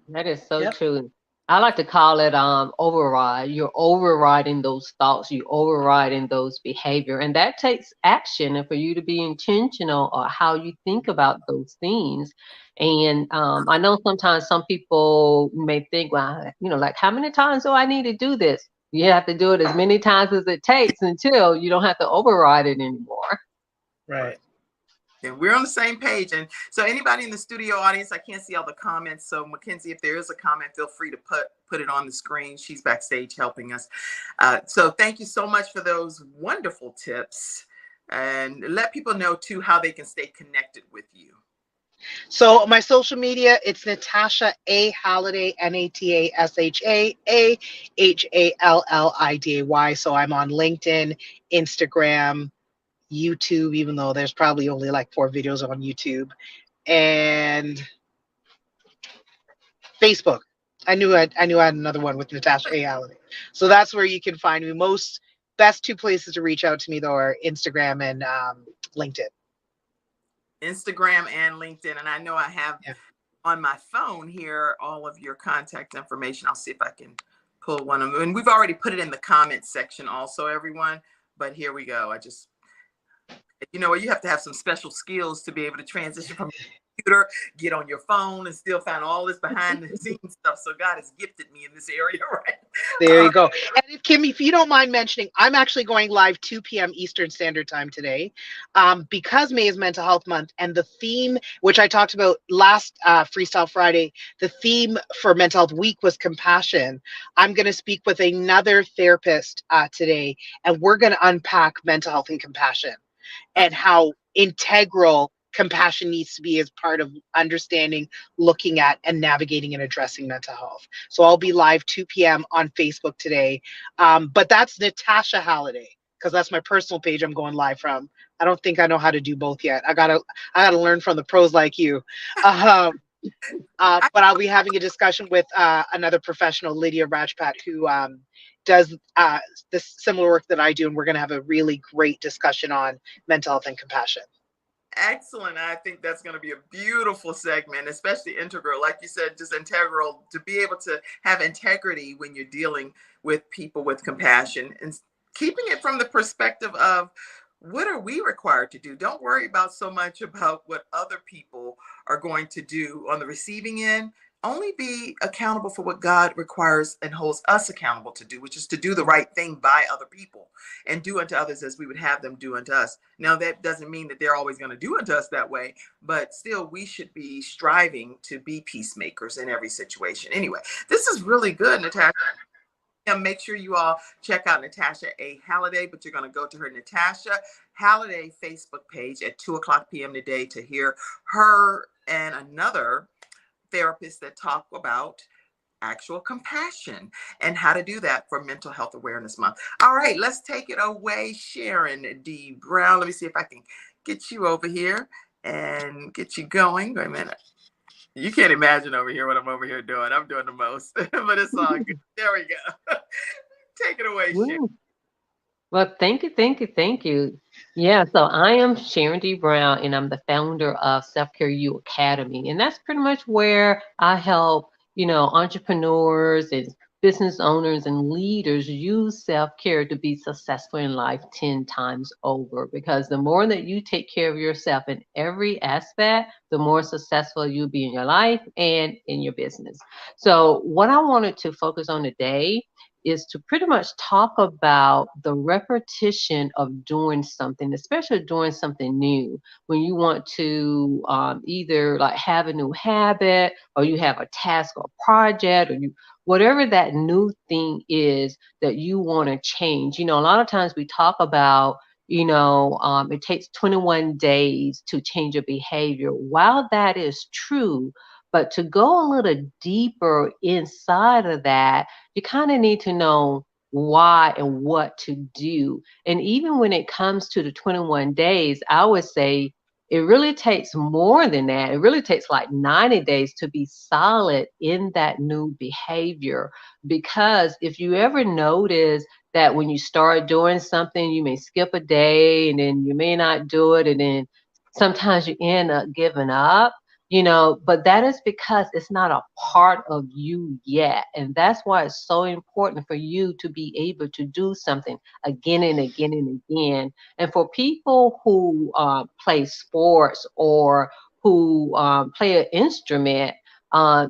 that is so Yep. true. I like to call it override. You're overriding those thoughts, you overriding those behavior, and that takes action and for you to be intentional on how you think about those things. And I know sometimes some people may think, well, like how many times do I need to do this? You have to do it as many times as it takes until you don't have to override it anymore. Right. And we're on the same page. And so anybody in the studio audience, I can't see all the comments. So Mackenzie, if there is a comment, feel free to put it on the screen. She's backstage helping us. So thank you so much for those wonderful tips. And let people know too how they can stay connected with you. So my social media, it's Natasha A Halliday, Natasha So I'm on LinkedIn, Instagram, YouTube, even though there's probably only like 4 videos on YouTube, and Facebook. I knew I had another one with Natasha A Halliday. So that's where you can find me. Best 2 places to reach out to me though are Instagram and LinkedIn. Instagram and LinkedIn. And I know I have Yeah. on my phone here all of your contact information. I'll see if I can pull one of them. And we've already put it in the comments section also, everyone. But here we go. You have to have some special skills to be able to transition from computer, get on your phone, and still find all this behind the scenes stuff. So God has gifted me in this area, right? There you go. And if you don't mind mentioning, I'm actually going live 2 p.m. Eastern Standard Time today, because May is Mental Health Month, and the theme, which I talked about last Freestyle Friday, the theme for Mental Health Week was compassion. I'm going to speak with another therapist today, and we're going to unpack mental health and compassion and how integral compassion needs to be as part of understanding, looking at, and navigating and addressing mental health. So I'll be live 2 p.m. on Facebook today. But that's Natasha Halliday. because that's my personal page I'm going live from. I don't think I know how to do both yet. I gotta learn from the pros like you. Um, but I'll be having a discussion with another professional, Lydia Rajpat, who does this similar work that I do, and we're going to have a really great discussion on mental health and compassion. Excellent. I think that's going to be a beautiful segment, especially integral. Like you said, just integral to be able to have integrity when you're dealing with people with compassion and keeping it from the perspective of what are we required to do? Don't worry about so much about what other people are going to do on the receiving end. Only be accountable for what God requires and holds us accountable to do, which is to do the right thing by other people and do unto others as we would have them do unto us. Now, that doesn't mean that they're always going to do unto us that way, but still, we should be striving to be peacemakers in every situation. Anyway, this is really good, Natasha. Make sure you all check out Natasha A. Halliday, but you're going to go to her Natasha Halliday Facebook page at 2:00 p.m. today to hear her and another therapist that talk about actual compassion and how to do that for Mental Health Awareness Month. All right, let's take it away, Sharon D. Brown. Let me see if I can get you over here and get you going. Wait a minute. You can't imagine over here what I'm over here doing. I'm doing the most, but it's all good. There we go. Take it away, Sharon. Well, thank you, thank you, thank you. Yeah, so I am Sharon D. Brown, and I'm the founder of Self Care U Academy. And that's pretty much where I help, entrepreneurs and business owners and leaders use self care to be successful in life 10 times over. Because the more that you take care of yourself in every aspect, the more successful you'll be in your life and in your business. So, what I wanted to focus on today is to pretty much talk about the repetition of doing something, especially doing something new. When you want to either like have a new habit, or you have a task or project, or whatever that new thing is that you want to change. A lot of times we talk about it takes 21 days to change a behavior. While that is true, but to go a little deeper inside of that, you kind of need to know why and what to do. And even when it comes to the 21 days, I would say it really takes more than that. It really takes like 90 days to be solid in that new behavior. Because if you ever notice that when you start doing something, you may skip a day and then you may not do it. And then sometimes you end up giving up. But that is because it's not a part of you yet. And that's why it's so important for you to be able to do something again and again and again. And for people who play sports or who play an instrument,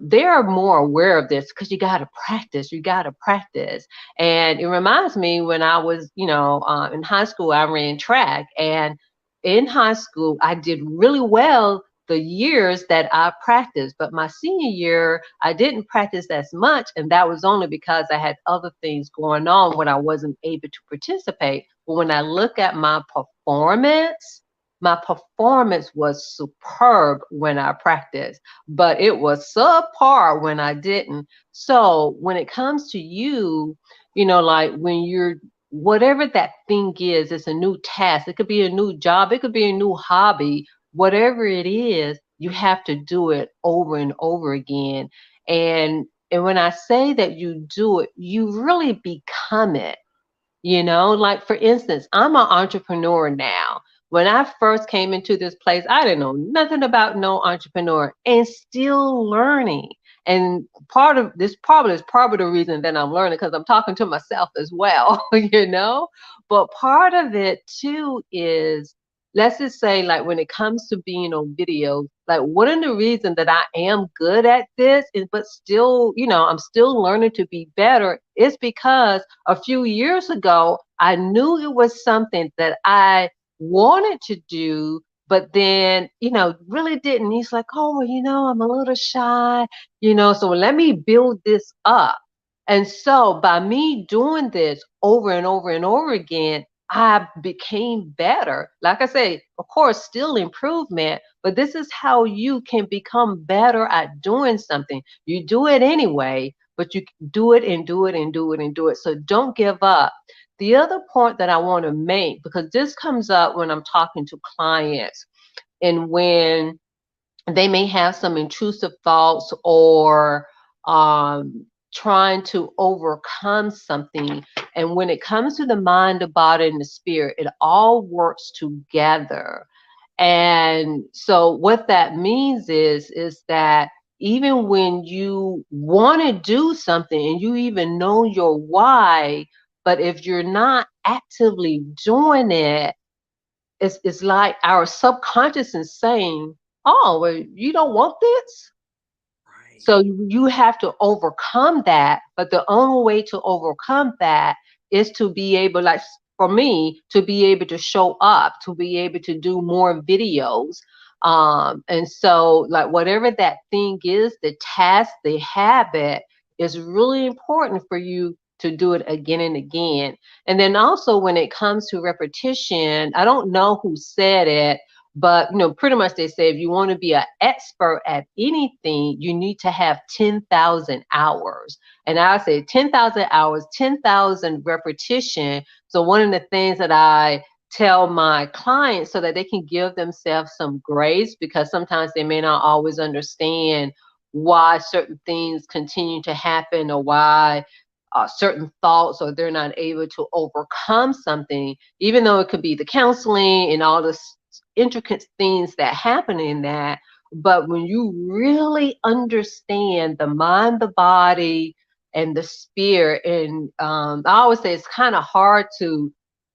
they are more aware of this because you got to practice. You got to practice. And it reminds me when I was, in high school, I ran track. And in high school, I did really well the years that I practiced. But my senior year, I didn't practice as much. And that was only because I had other things going on when I wasn't able to participate. But when I look at my performance was superb when I practiced, but it was subpar when I didn't. So when it comes to you, like when you're whatever that thing is, it's a new task. It could be a new job. It could be a new hobby. Whatever it is, you have to do it over and over again. And when I say that you do it, you really become it. Like for instance, I'm an entrepreneur now. When I first came into this place, I didn't know nothing about no entrepreneur and still learning. And part of this probably is part of the reason that I'm learning because I'm talking to myself as well, But part of it too is, let's just say, like when it comes to being on video, like one of the reasons that I am good at this is, but still, I'm still learning to be better, is because a few years ago, I knew it was something that I wanted to do, but then, really didn't. He's like, oh, well, I'm a little shy, so let me build this up. And so by me doing this over and over and over again, I became better. Like I say, of course, still improvement, but this is how you can become better at doing something. You do it anyway, but you do it and do it and do it and do it. So don't give up. the other point that I want to make, because this comes up when I'm talking to clients and when they may have some intrusive thoughts or trying to overcome something. And when it comes to the mind, the body, and the spirit, it all works together. And so what that means is that even when you want to do something and you even know your why, but if you're not actively doing it, it's like our subconscious is saying, oh, well, you don't want this. Right. So you have to overcome that. But the only way to overcome that is to be able, like for me, to be able to show up, to be able to do more videos. And so like whatever that thing is, the task, the habit is really important for you to do it again and again. And then also when it comes to repetition, I don't know who said it, but pretty much they say if you want to be an expert at anything, you need to have 10,000 hours. And I say 10,000 hours, 10,000 repetition. So one of the things that I tell my clients so that they can give themselves some grace, because sometimes they may not always understand why certain things continue to happen or why certain thoughts, or they're not able to overcome something, even though it could be the counseling and all the intricate things that happen in that. But when you really understand the mind, the body, and the spirit, and I always say it's kind of hard to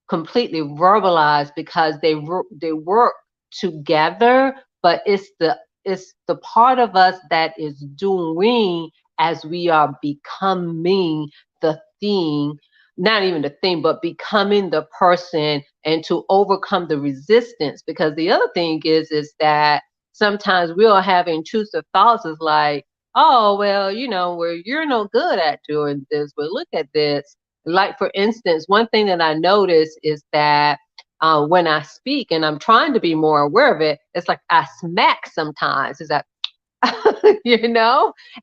completely verbalize because they work together, but it's the part of us that is doing as we are becoming the thing, not even the thing, but becoming the person, and to overcome the resistance. Because the other thing is that sometimes we'll have intrusive thoughts is like, oh, well, where you're no good at doing this, but look at this. Like, for instance, one thing that I notice is that when I speak and I'm trying to be more aware of it, it's like I smack sometimes. It's like,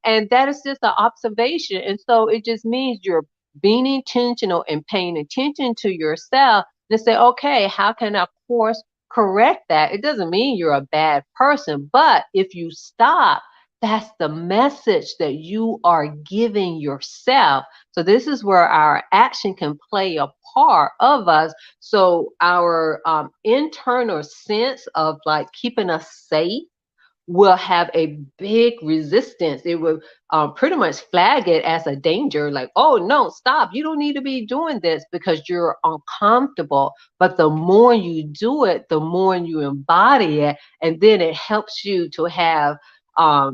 and that is just an observation. And so it just means you're being intentional and paying attention to yourself and say, okay, how can I course correct that? It doesn't mean you're a bad person, but if you stop, that's the message that you are giving yourself. So this is where our action can play a part of us. So our internal sense of like keeping us safe will have a big resistance. It will pretty much flag it as a danger, like, oh, no, stop. You don't need to be doing this because you're uncomfortable. But the more you do it, the more you embody it. And then it helps you to have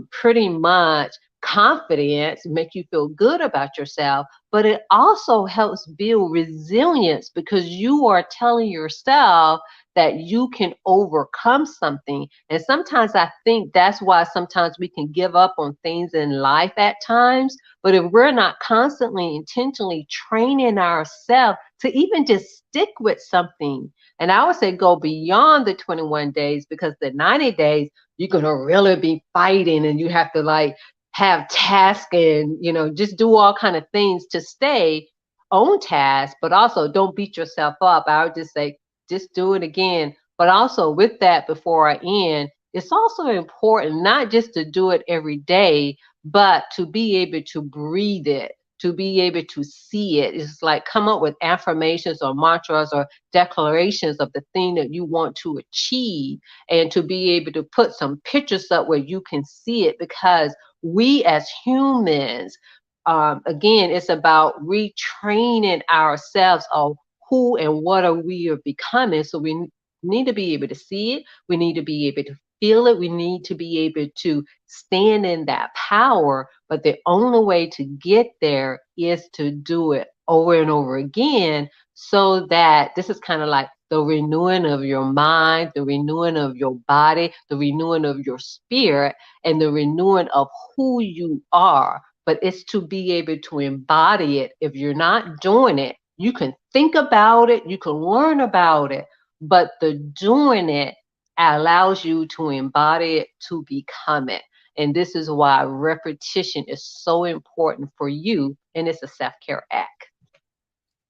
pretty much confidence, make you feel good about yourself. But it also helps build resilience because you are telling yourself that you can overcome something. And sometimes I think that's why sometimes we can give up on things in life at times. But if we're not constantly intentionally training ourselves to even just stick with something, and I would say go beyond the 21 days, because the 90 days, you're going to really be fighting and you have to like have tasks and, just do all kind of things to stay on task, but also don't beat yourself up. I would just say, just do it again. But also with that, before I end, it's also important not just to do it every day, but to be able to breathe it, to be able to see it. It's like come up with affirmations or mantras or declarations of the thing that you want to achieve, and to be able to put some pictures up where you can see it, because we as humans, again, it's about retraining ourselves of who and what are we are becoming. So we need to be able to see it. We need to be able to feel it. We need to be able to stand in that power. But the only way to get there is to do it over and over again, so that this is kind of like the renewing of your mind, the renewing of your body, the renewing of your spirit, and the renewing of who you are. But it's to be able to embody it. If you're not doing it, you can think about it, you can learn about it, but the doing it allows you to embody it, to become it. And this is why repetition is so important for you, and it's a self-care act.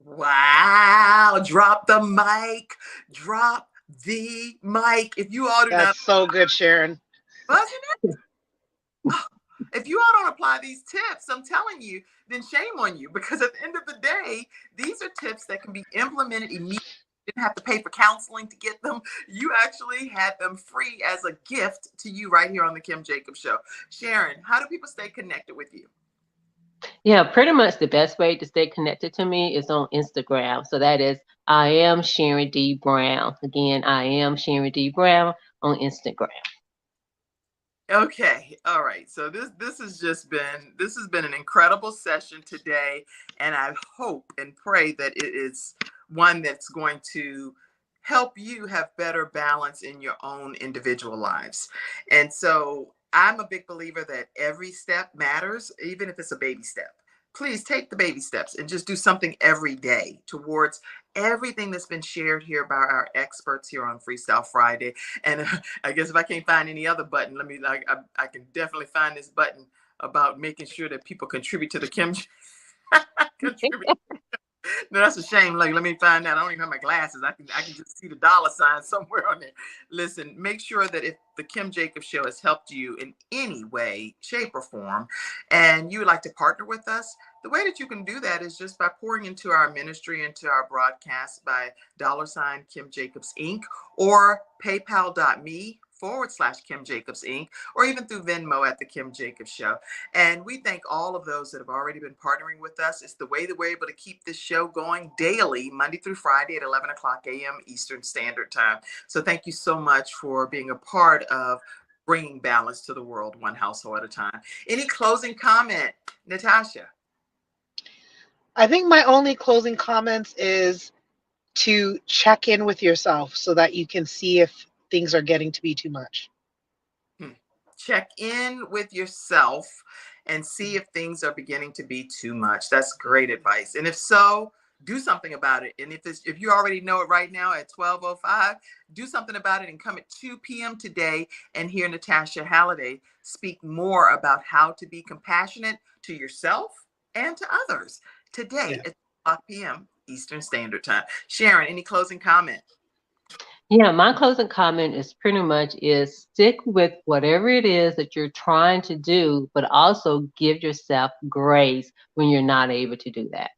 Wow. Drop the mic. Drop the mic. If you all do not, That's so good, Sharon. wasn't it? If you all don't apply these tips, I'm telling you, then shame on you, because at the end of the day, these are tips that can be implemented immediately. You didn't have to pay for counseling to get them. You actually had them free as a gift to you right here on the Kim Jacobs Show. Sharon, how do people stay connected with you? Yeah, pretty much the best way to stay connected to me is on Instagram. So that is I am Sharon D. Brown. Again, I am Sharon D. Brown on Instagram. Okay. All right. So this has been an incredible session today, and I hope and pray that it is one that's going to help you have better balance in your own individual lives. And so I'm a big believer that every step matters, even if it's a baby step. Please take the baby steps and just do something every day towards everything that's been shared here by our experts here on Freestyle Friday. And I guess if I can't find any other button, I can definitely find this button about making sure that people contribute to the Kim. Contribute. No, that's a shame. Like, let me find out. I don't even have my glasses. I can just see the dollar sign somewhere on there. Listen, make sure that if the Kim Jacobs Show has helped you in any way, shape, or form, and you would like to partner with us, the way that you can do that is just by pouring into our ministry, into our broadcast by $ Kimjacobsinc or paypal.me/Kimjacobsinc, or even through Venmo at the Kim Jacobs Show. And we thank all of those that have already been partnering with us. It's the way that we're able to keep this show going daily, Monday through Friday at 11 o'clock a.m. Eastern Standard Time. So thank you so much for being a part of bringing balance to the world, one household at a time. Any closing comment, Natasha? I think my only closing comments is to check in with yourself so that you can see if things are getting to be too much. Check in with yourself and see if things are beginning to be too much. That's great advice. And if so, do something about it. And if you already know it right now at 12:05, do something about it and come at 2 p.m. today and hear Natasha Halliday speak more about how to be compassionate to yourself and to others today at 12 p.m. Eastern Standard Time. Sharon, any closing comment? Yeah, my closing comment is pretty much is stick with whatever it is that you're trying to do, but also give yourself grace when you're not able to do that.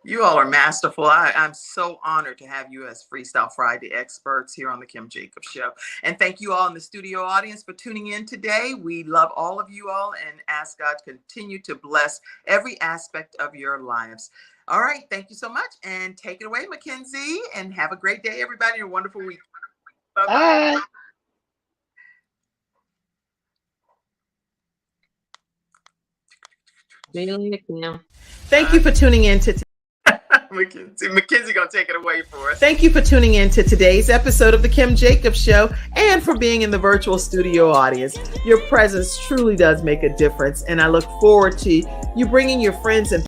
You all are masterful. I'm so honored to have you as Freestyle Friday experts here on the Kim Jacobs Show. And thank you all in the studio audience for tuning in today. We love all of you all and ask God to continue to bless every aspect of your lives. All right. Thank you so much. And take it away, Mackenzie. And have a great day, everybody. A wonderful week. Bye-bye. Bye. Thank you for tuning in to Mackenzie gonna take it away for us. Thank you for tuning in to today's episode of the Kim Jacobs Show and for being in the virtual studio audience. Your presence truly does make a difference, and I look forward to you bringing your friends and